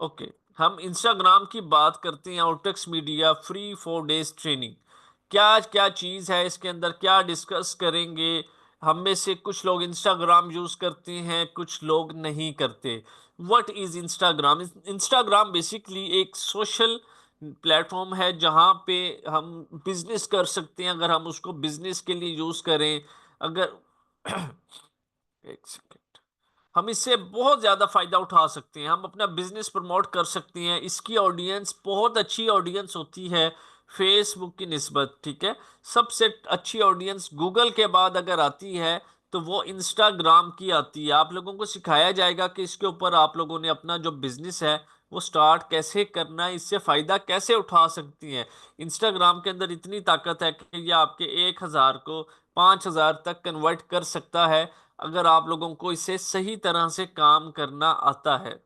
Okay, हम Instagram की बात करते हैं। आउटक्स मीडिया फ्री 4 डेज ट्रेनिंग, क्या क्या चीज़ है इसके अंदर, क्या डिस्कस करेंगे। हम में से कुछ लोग इंस्टाग्राम यूज़ करते हैं, कुछ लोग नहीं करते। What is Instagram? Instagram basically एक सोशल प्लेटफॉर्म है जहाँ पे हम बिजनेस कर सकते हैं, अगर हम उसको बिजनेस के लिए यूज़ करें। अगर एक सेकेंड, हम इससे बहुत ज़्यादा फ़ायदा उठा सकते हैं, हम अपना बिज़नेस प्रमोट कर सकते हैं। इसकी ऑडियंस बहुत अच्छी ऑडियंस होती है फेसबुक की निस्बत, ठीक है। सबसे अच्छी ऑडियंस गूगल के बाद अगर आती है तो वो इंस्टाग्राम की आती है। आप लोगों को सिखाया जाएगा कि इसके ऊपर आप लोगों ने अपना जो बिज़नेस है वो स्टार्ट कैसे करना है, इससे फ़ायदा कैसे उठा सकती हैं। इंस्टाग्राम के अंदर इतनी ताकत है कि ये आपके 1,000 को 5,000 तक कन्वर्ट कर सकता है, अगर आप लोगों को इसे सही तरह से काम करना आता है।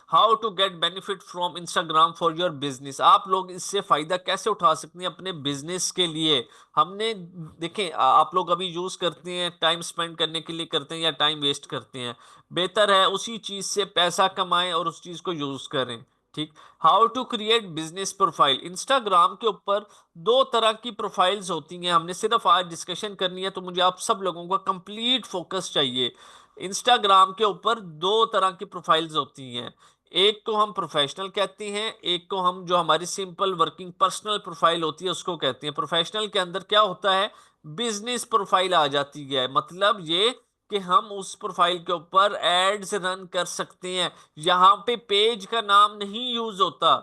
How to get benefit from Instagram for your business, आप लोग इससे फायदा कैसे उठा सकते हैं अपने बिजनेस के लिए। हमने देखें, आप लोग अभी यूज करते हैं टाइम स्पेंड करने के लिए करते हैं या टाइम वेस्ट करते हैं। बेहतर है उसी चीज से पैसा कमाएं और उस चीज को यूज करें, ठीक। How to create business profile, Instagram के ऊपर दो तरह की प्रोफाइल्स होती हैं। हमने सिर्फ आज डिस्कशन करनी है, तो मुझे आप सब लोगों का कंप्लीट फोकस चाहिए। इंस्टाग्राम के ऊपर दो तरह की प्रोफाइल्स होती हैं। एक को हम प्रोफेशनल कहते हैं, एक को हम जो हमारी सिंपल वर्किंग पर्सनल प्रोफाइल होती है उसको कहते हैं। प्रोफेशनल के अंदर क्या होता है, बिजनेस प्रोफाइल आ जाती है। मतलब ये कि हम उस प्रोफाइल के ऊपर एड्स रन कर सकते हैं। यहाँ पे पेज का नाम नहीं यूज होता,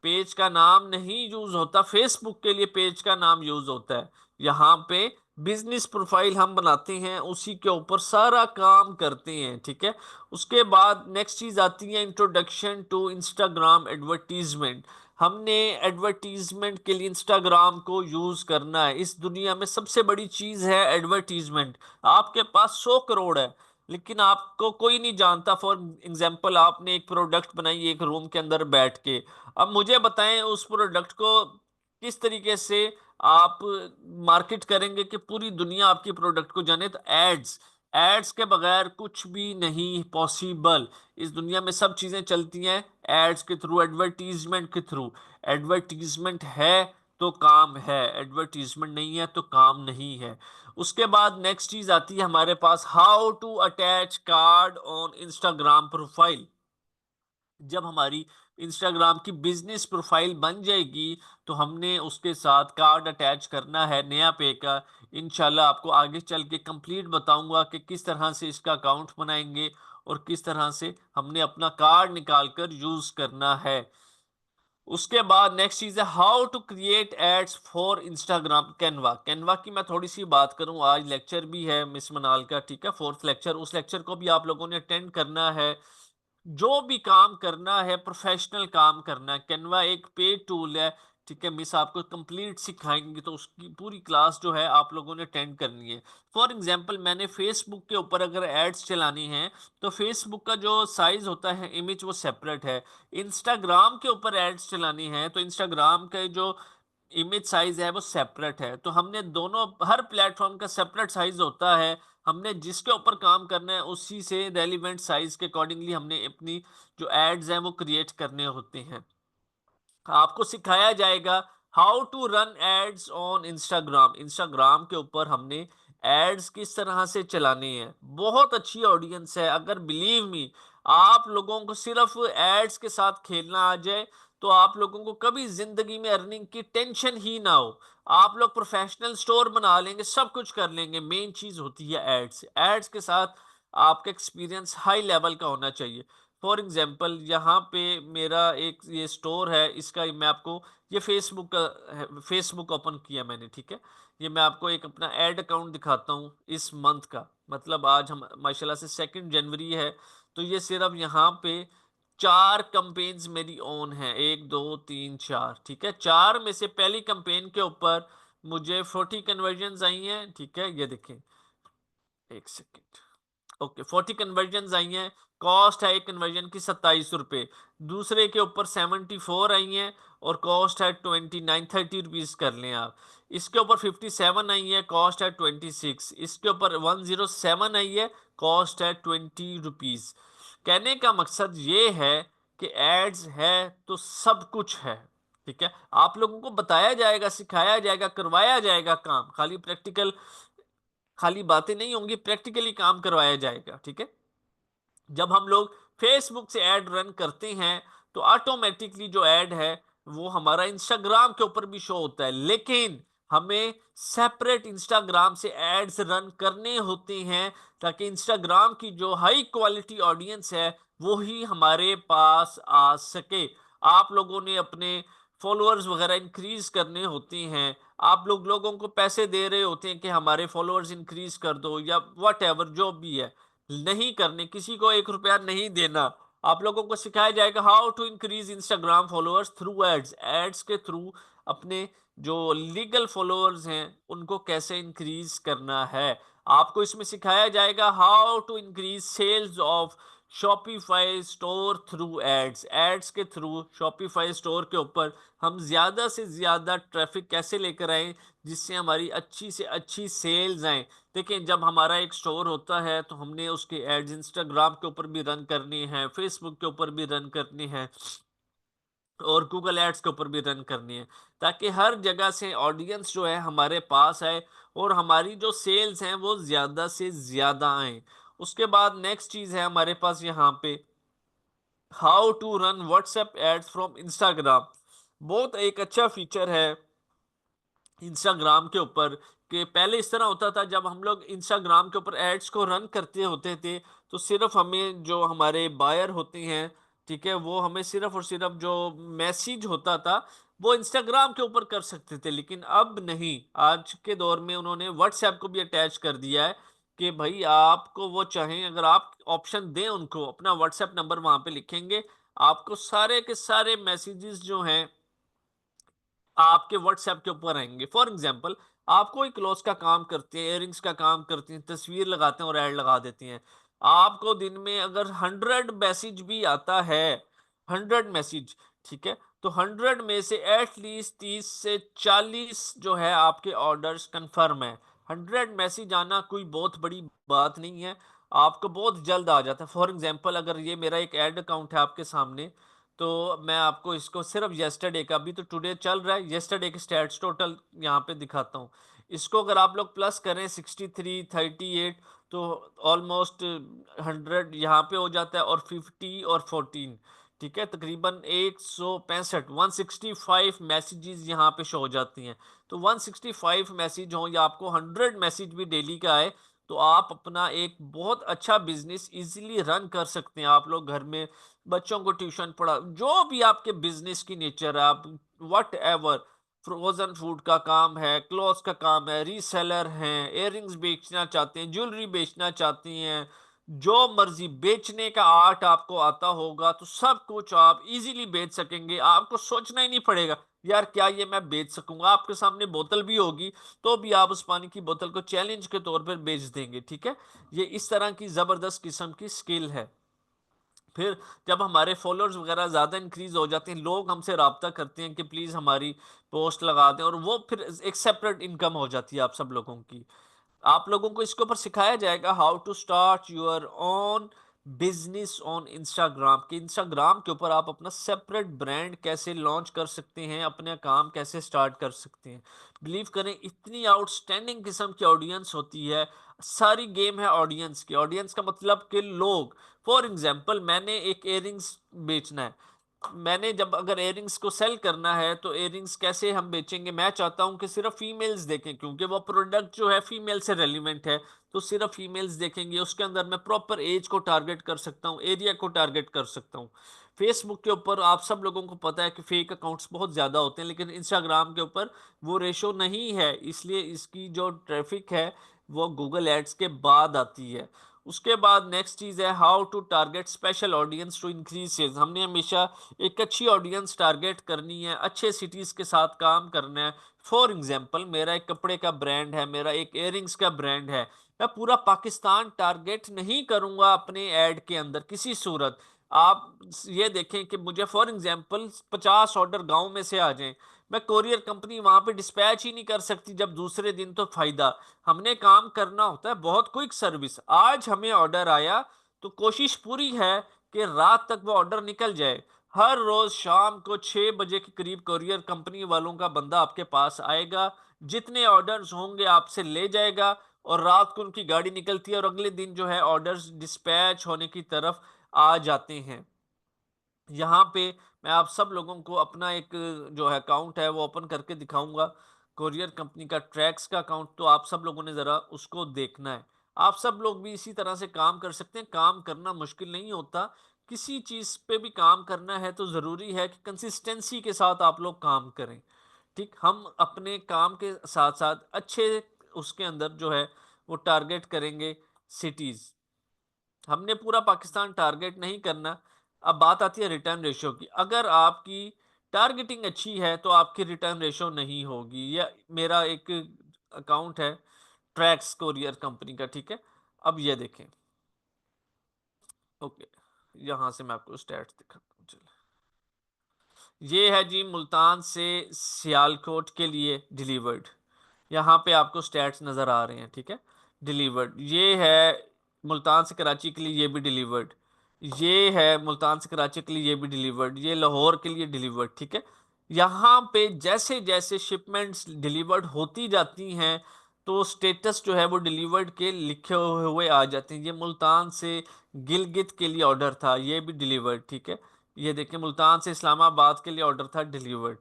पेज का नाम नहीं यूज होता, फेसबुक के लिए पेज का नाम यूज होता है। यहाँ पे बिजनेस प्रोफाइल हम बनाते हैं, उसी के ऊपर सारा काम करते हैं, ठीक है। उसके बाद नेक्स्ट चीज आती है इंट्रोडक्शन टू इंस्टाग्राम एडवर्टीजमेंट। हमने एडवर्टीजमेंट के लिए इंस्टाग्राम को यूज करना है। इस दुनिया में सबसे बड़ी चीज है एडवर्टीजमेंट। आपके पास 100 करोड़ है लेकिन आपको कोई नहीं जानता। फॉर एग्जाम्पल, आपने एक प्रोडक्ट बनाई एक रूम के अंदर बैठ के। अब मुझे बताएं उस प्रोडक्ट को किस तरीके से आप मार्केट करेंगे कि पूरी दुनिया आपकी प्रोडक्ट को जाने। तो एड्स, एड्स के बगैर कुछ भी नहीं पॉसिबल। इस दुनिया में सब चीजें चलती हैं एड्स के थ्रू, एडवर्टीजमेंट के थ्रू। एडवर्टीजमेंट है तो काम है, एडवर्टीजमेंट नहीं है तो काम नहीं है। उसके बाद नेक्स्ट चीज आती है हमारे पास, how to attach card on Instagram profile. जब हमारी इंस्टाग्राम की बिजनेस प्रोफाइल बन जाएगी तो हमने उसके साथ कार्ड अटैच करना है नया पे का। इंशाल्लाह आपको आगे चल के कंप्लीट बताऊंगा कि किस तरह से इसका अकाउंट बनाएंगे और किस तरह से हमने अपना कार्ड निकाल कर यूज करना है। उसके बाद नेक्स्ट चीज है how to create ads for Instagram. Canva, Canva की मैं थोड़ी सी बात करूं, आज लेक्चर भी है मिस मनाल का, ठीक है, फोर्थ लेक्चर। उस लेक्चर को भी आप लोगों ने अटेंड करना है। जो भी काम करना है प्रोफेशनल काम करना है। कैनवा एक पेड टूल है, ठीक है। मिस आपको कंप्लीट सिखाएंगे तो उसकी पूरी क्लास जो है आप लोगों ने अटेंड करनी है। फॉर एग्जांपल, मैंने फेसबुक के ऊपर अगर एड्स चलानी है तो फेसबुक का जो साइज होता है इमेज वो सेपरेट है। इंस्टाग्राम के ऊपर एड्स चलानी है तो इंस्टाग्राम का जो इमेज साइज है वो सेपरेट है। तो हमने दोनों, हर प्लेटफॉर्म का सेपरेट साइज होता है। हमने जिसके ऊपर काम करना है उसी से रेलिवेंट साइज के अकॉर्डिंगली हमने अपनी जो एड्स हैं वो क्रिएट करने होते हैं। आपको सिखाया जाएगा how to run ads on Instagram. Instagram के ऊपर हमने एड्स किस तरह से चलाने हैं। बहुत अच्छी ऑडियंस है, अगर बिलीव मी आप लोगों को सिर्फ एड्स के साथ खेलना आ जाए तो आप लोगों को कभी जिंदगी में अर्निंग की टेंशन ही ना हो। आप लोग प्रोफेशनल स्टोर बना लेंगे, सब कुछ कर लेंगे। मेन चीज होती है एड्स, एड्स के साथ आपका एक्सपीरियंस हाई लेवल का होना चाहिए। फॉर एग्जाम्पल, यहाँ पे मेरा एक ये स्टोर है, इसका मैं आपको, ये फेसबुक का, फेसबुक ओपन किया मैंने, ठीक है। ये मैं आपको एक अपना एड अकाउंट दिखाता हूँ इस मंथ का। मतलब आज हम माशाल्लाह से 2 जनवरी है, तो ये सिर्फ यहाँ पे 4 कंपेन्स मेरी ऑन है, 1 2 3 4, ठीक है। चार में से पहली कंपेन के ऊपर मुझे 40 कन्वर्जन आई हैं, ठीक है। ये देखें, एक सेकेंड, ओके, 40 कन्वर्जन आई हैं। कॉस्ट है एक कन्वर्जन की 27 रुपए। दूसरे के ऊपर 74 आई हैं और कॉस्ट है 29, 30 रुपीज कर लें आप। इसके ऊपर 57 आई है, कॉस्ट है 26। इसके ऊपर 107 आई है, कॉस्ट है 20 रुपीज। कहने का मकसद ये है कि एड्स है तो सब कुछ है। ठीक है, आप लोगों को बताया जाएगा, सिखाया जाएगा, करवाया जाएगा काम, खाली बातें नहीं होंगी, प्रैक्टिकली काम करवाया जाएगा। ठीक है, जब हम लोग फेसबुक से ऐड रन करते हैं तो ऑटोमेटिकली जो ऐड है वो हमारा इंस्टाग्राम के ऊपर भी शो होता है, लेकिन हमें सेपरेट इंस्टाग्राम से एड्स रन करने होते हैं ताकि इंस्टाग्राम की जो हाई क्वालिटी ऑडियंस है वो ही हमारे पास आ सके। आप लोगों ने अपने फॉलोअर्स वगैरह इंक्रीज करने होते हैं, आप लोगों को पैसे दे रहे होते हैं कि हमारे फॉलोअर्स इंक्रीज कर दो या वट एवर जो भी है, नहीं करने, किसी को 1 रुपया नहीं देना। आप लोगों को सिखाया जाएगा how to increase Instagram followers through ads, ads के थ्रू अपने जो लीगल फॉलोअर्स हैं उनको कैसे इंक्रीज करना है। आपको इसमें सिखाया जाएगा how to increase sales of Shopify store through ads, ads के थ्रू शॉपिफाई स्टोर के ऊपर हम ज्यादा से ज्यादा ट्रैफिक कैसे लेकर आए जिससे हमारी अच्छी से अच्छी सेल्स आए। देखिए, जब हमारा एक स्टोर होता है तो हमने उसके एड्स इंस्टाग्राम के ऊपर भी रन करनी है, फेसबुक के ऊपर भी रन करनी है और गूगल एड्स के ऊपर भी रन करनी है, ताकि हर जगह से ऑडियंस जो है हमारे पास आए और हमारी जो सेल्स हैं वो ज्यादा से ज्यादा आए। उसके बाद नेक्स्ट चीज है हमारे पास यहाँ पे how to run WhatsApp ads from Instagram. बहुत एक अच्छा फीचर है इंस्टाग्राम के ऊपर कि पहले इस तरह होता था, जब हम लोग इंस्टाग्राम के ऊपर एड्स को रन करते होते थे तो सिर्फ हमें जो हमारे बायर होते हैं, ठीक है, वो हमें सिर्फ और सिर्फ जो मैसेज होता था वो इंस्टाग्राम के ऊपर कर सकते थे, लेकिन अब नहीं, आज के दौर में उन्होंने व्हाट्सएप को भी अटैच कर दिया है कि भाई आपको वो चाहें, अगर आप ऑप्शन दें उनको, अपना व्हाट्सएप नंबर वहां पे लिखेंगे, आपको सारे के सारे मैसेजेस जो हैं आपके व्हाट्सएप के ऊपर आएंगे। फॉर एग्जाम्पल, आप कोई क्लॉथ का काम करते हैं, इयरिंग्स का काम करते हैं, तस्वीर लगाते हैं और ऐड लगा देती हैं, आपको दिन में अगर 100 मैसेज भी आता है, 100 मैसेज, ठीक है, तो 100 में से एटलीस्ट 30 से 40 जो है आपके ऑर्डर्स कंफर्म है। 100 मैसेज आना कोई बहुत बड़ी बात नहीं है, आपको बहुत जल्द आ जाता है। फॉर एग्जाम्पल, अगर ये मेरा एक ऐड अकाउंट है आपके सामने, तो मैं आपको इसको सिर्फ येस्टरडे का, अभी तो टुडे चल रहा है, येस्टरडे के स्टैट्स टोटल यहाँ पे दिखाता हूँ। इसको अगर आप लोग प्लस करें 63, 38, तो ऑलमोस्ट 100 यहाँ पे हो जाता है, और 50 और 14, ठीक है, तकरीबन 165, 165 मैसेजेस यहाँ पे शो हो जाती हैं। तो 165 मैसेज हो या आपको 100 मैसेज भी डेली का आए, तो आप अपना एक बहुत अच्छा बिजनेस इजीली रन कर सकते हैं। आप लोग घर में बच्चों को ट्यूशन पढ़ा, जो भी आपके बिजनेस की नेचर है, आप वट एवर, फ्रोजन फूड का काम है, क्लॉथ्स का काम है, रीसेलर हैं, इयररिंग्स बेचना चाहते हैं, ज्वेलरी बेचना चाहती हैं, जो मर्जी बेचने का आर्ट आपको आता होगा तो सब कुछ आप इजीली बेच सकेंगे। आपको सोचना ही नहीं पड़ेगा यार क्या ये मैं बेच सकूंगा, आपके सामने बोतल भी होगी तो भी आप उस पानी की बोतल को चैलेंज के तौर पर बेच देंगे। ठीक है, ये इस तरह की जबरदस्त किस्म की स्किल है। फिर जब हमारे फॉलोअर्स वगैरह ज़्यादा इंक्रीज हो जाते हैं, लोग हमसे रब्ता करते हैं कि प्लीज़ हमारी पोस्ट लगा दें, और वो फिर एक सेपरेट इनकम हो जाती है आप सब लोगों की। आप लोगों को इसके ऊपर सिखाया जाएगा how to start your own business on Instagram, कि इंस्टाग्राम के ऊपर आप अपना सेपरेट ब्रांड कैसे लॉन्च कर सकते हैं, अपने काम कैसे स्टार्ट कर सकते हैं। बिलीव करें, इतनी आउटस्टैंडिंग किस्म की ऑडियंस होती है। सारी गेम है ऑडियंस की, ऑडियंस का मतलब कि लोग, फॉर एग्जाम्पल मैंने एक इयरिंग्स बेचना है, मैंने जब अगर एयरिंग्स को सेल करना है तो एयरिंग्स कैसे हम बेचेंगे, मैं चाहता हूं कि सिर्फ फीमेल्स देखें क्योंकि वो प्रोडक्ट जो है फीमेल से रेलिवेंट है, तो सिर्फ फीमेल्स देखेंगे। उसके अंदर मैं प्रॉपर एज को टारगेट कर सकता हूँ, एरिया को टारगेट कर सकता हूँ। फेसबुक के ऊपर आप सब लोगों को पता है कि फेक अकाउंट्स बहुत ज़्यादा होते हैं, लेकिन इंस्टाग्राम के ऊपर वो रेशो नहीं है, इसलिए इसकी जो ट्रैफिक है वो गूगल एड्स के बाद आती है। उसके बाद नेक्स्ट चीज़ है how to target special audience to increase sales. हमने हमेशा एक अच्छी ऑडियंस टारगेट करनी है, अच्छे सिटीज़ के साथ काम करना है। फॉर एग्जांपल, मेरा एक कपड़े का ब्रांड है, मेरा एक इयरिंग्स का ब्रांड है, मैं पूरा पाकिस्तान टारगेट नहीं करूंगा अपने ऐड के अंदर किसी सूरत। आप ये देखें कि मुझे फॉर एग्जांपल 50 ऑर्डर गांव में से आ जाएं, मैं कोरियर कंपनी वहां पे डिस्पैच ही नहीं कर सकती, जब दूसरे दिन तो फायदा। हमने काम करना होता है बहुत क्विक सर्विस, आज हमें ऑर्डर आया तो कोशिश पूरी है कि रात तक वो ऑर्डर निकल जाए। हर रोज शाम को 6 बजे के करीब कोरियर कंपनी वालों का बंदा आपके पास आएगा, जितने ऑर्डर्स होंगे आपसे ले जाएगा, और रात को उनकी गाड़ी निकलती है और अगले दिन जो है ऑर्डर्स डिस्पैच होने की तरफ आ जाते हैं। यहाँ पे मैं आप सब लोगों को अपना एक जो है अकाउंट है वो ओपन करके दिखाऊंगा, कोरियर कंपनी का ट्रैक्स का अकाउंट। तो आप सब लोगों ने ज़रा उसको देखना है। आप सब लोग भी इसी तरह से काम कर सकते हैं। काम करना मुश्किल नहीं होता। किसी चीज़ पे भी काम करना है तो ज़रूरी है कि कंसिस्टेंसी के साथ आप लोग काम करें। ठीक, हम अपने काम के साथ साथ अच्छे उसके अंदर जो है वो टारगेट करेंगे सिटीज़। हमने पूरा पाकिस्तान टारगेट नहीं करना। अब बात आती है रिटर्न रेशियो की। अगर आपकी टारगेटिंग अच्छी है तो आपकी रिटर्न रेशियो नहीं होगी। या मेरा एक अकाउंट है ट्रैक्स कोरियर कंपनी का, ठीक है। अब ये देखें, ओके, यहां से मैं आपको स्टैट्स दिखाता हूँ। चलिए, ये है जी मुल्तान से सियालकोट के लिए डिलीवर्ड। यहाँ पे आपको स्टैट्स नज़र आ रहे हैं, ठीक है। डिलीवर्ड ये है मुल्तान से कराची के लिए, ये भी डिलीवर्ड। ये है मुल्तान से कराची के लिए, ये भी डिलीवर्ड। ये लाहौर के लिए डिलीवर्ड, ठीक है। यहाँ पे जैसे जैसे शिपमेंट्स डिलीवर्ड होती जाती हैं तो स्टेटस जो है वो डिलीवर्ड के लिखे हुए आ जाते हैं। ये मुल्तान से गिलगित के लिए ऑर्डर था, ये भी डिलीवर्ड, ठीक है। ये देखिए, मुल्तान से इस्लामाबाद के लिए ऑर्डर था, डिलीवर्ड।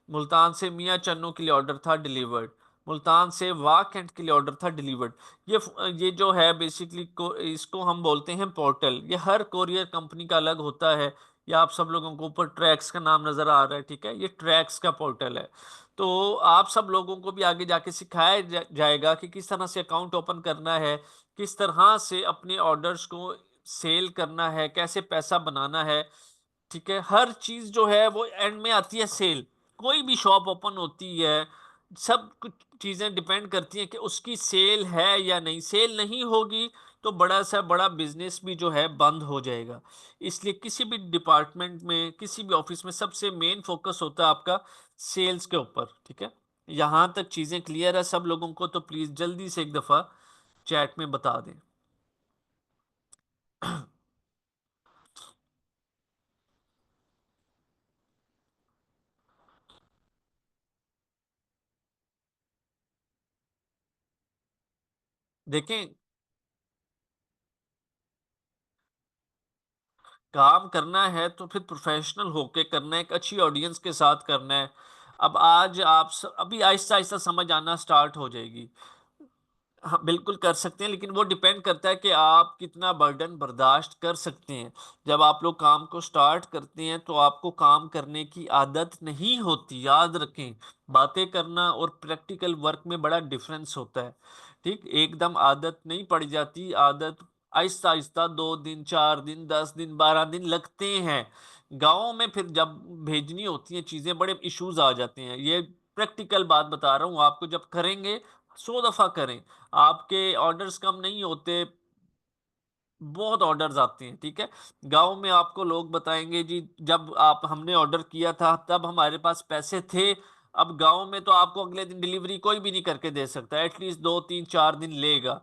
मुल्तान से मियाँ चन्नू के लिए ऑर्डर था, डिलीवर्ड। मुल्तान से वाक एंड के लिए ऑर्डर था, डिलीवर्ड। ये जो है बेसिकली इसको हम बोलते हैं पोर्टल। ये हर कोरियर कंपनी का अलग होता है। या आप सब लोगों को ऊपर ट्रैक्स का नाम नजर आ रहा है, ठीक है, ये ट्रैक्स का पोर्टल है। तो आप सब लोगों को भी आगे जाके सिखाया जाएगा कि किस तरह से अकाउंट ओपन करना है, किस तरह से अपने ऑर्डर्स को सेल करना है, कैसे पैसा बनाना है, ठीक है। हर चीज जो है वो एंड में आती है सेल। कोई भी शॉप ओपन होती है, सब कुछ चीजें डिपेंड करती हैं कि उसकी सेल है या नहीं। सेल नहीं होगी तो बड़ा सा बड़ा बिजनेस भी जो है बंद हो जाएगा। इसलिए किसी भी डिपार्टमेंट में, किसी भी ऑफिस में सबसे मेन फोकस होता है आपका सेल्स के ऊपर, ठीक है। यहां तक चीजें क्लियर है सब लोगों को? तो प्लीज जल्दी से एक दफा चैट में बता दें। देखें, काम करना है तो फिर प्रोफेशनल होके करना है, एक अच्छी ऑडियंस के साथ करना है। अब आज अभी आहिस्ता आहिस्ता समझ आना स्टार्ट हो जाएगी। हाँ, बिल्कुल कर सकते हैं, लेकिन वो डिपेंड करता है कि आप कितना बर्डन बर्दाश्त कर सकते हैं। जब आप लोग काम को स्टार्ट करते हैं तो आपको काम करने की आदत नहीं होती, याद रखें। बातें करना और प्रैक्टिकल वर्क में बड़ा डिफरेंस होता है। ठीक, एकदम आदत नहीं पड़ जाती। आदत आहिस्ता आहिस्ता 2 दिन, 4 दिन, 10 दिन, 12 दिन लगते हैं। गाँव में फिर जब भेजनी होती हैं चीज़ें, बड़े इश्यूज आ जाते हैं। ये प्रैक्टिकल बात बता रहा हूँ आपको। जब करेंगे 100 दफा करें, आपके ऑर्डर्स कम नहीं होते, बहुत ऑर्डर्स आते हैं, ठीक है। गांव में आपको लोग बताएंगे जी, जब आप हमने ऑर्डर किया था तब हमारे पास पैसे थे। अब गांव में तो आपको अगले दिन डिलीवरी कोई भी नहीं करके दे सकता, एटलीस्ट 2 3 4 दिन लेगा।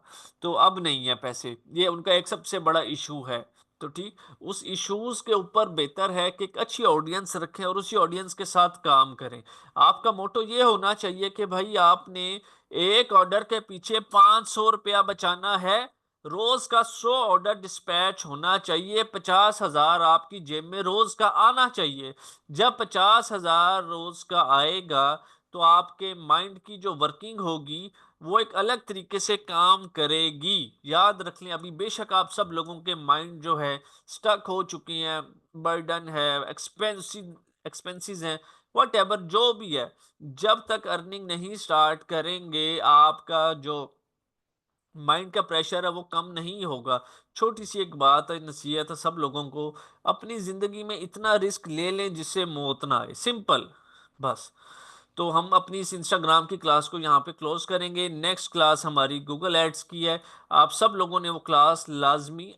तो अब नहीं है पैसे, ये उनका एक सबसे बड़ा इशू है। तो ठीक, उस इश्यूज के ऊपर बेहतर है कि एक अच्छी ऑडियंस रखें और उसी ऑडियंस के साथ काम करें। आपका मोटो ये होना चाहिए कि भाई आपने एक ऑर्डर के पीछे 500 रुपया बचाना है। रोज का 100 ऑर्डर डिस्पैच होना चाहिए। 50,000 आपकी जेब में रोज का आना चाहिए। जब 50,000 रोज का आएगा तो आपके माइंड की जो वर्किंग होगी वो एक अलग तरीके से काम करेगी। याद रख लें, अभी बेशक आप सब लोगों के माइंड जो है स्टक हो चुकी हैं, बर्डन है, एक्सपेंसेस हैं, वट एवर जो भी है। जब तक अर्निंग नहीं स्टार्ट करेंगे आपका जो माइंड का प्रेशर है वो कम नहीं होगा। छोटी सी एक बात है, नसीहत है सब लोगों को, अपनी जिंदगी में इतना रिस्क ले लें जिससे मौत ना आए, सिंपल, बस। तो हम अपनी इस इंस्टाग्राम की क्लास को यहाँ पे क्लोज करेंगे। नेक्स्ट क्लास हमारी गूगल एड्स की है। आप सब लोगों ने वो क्लास लाजमी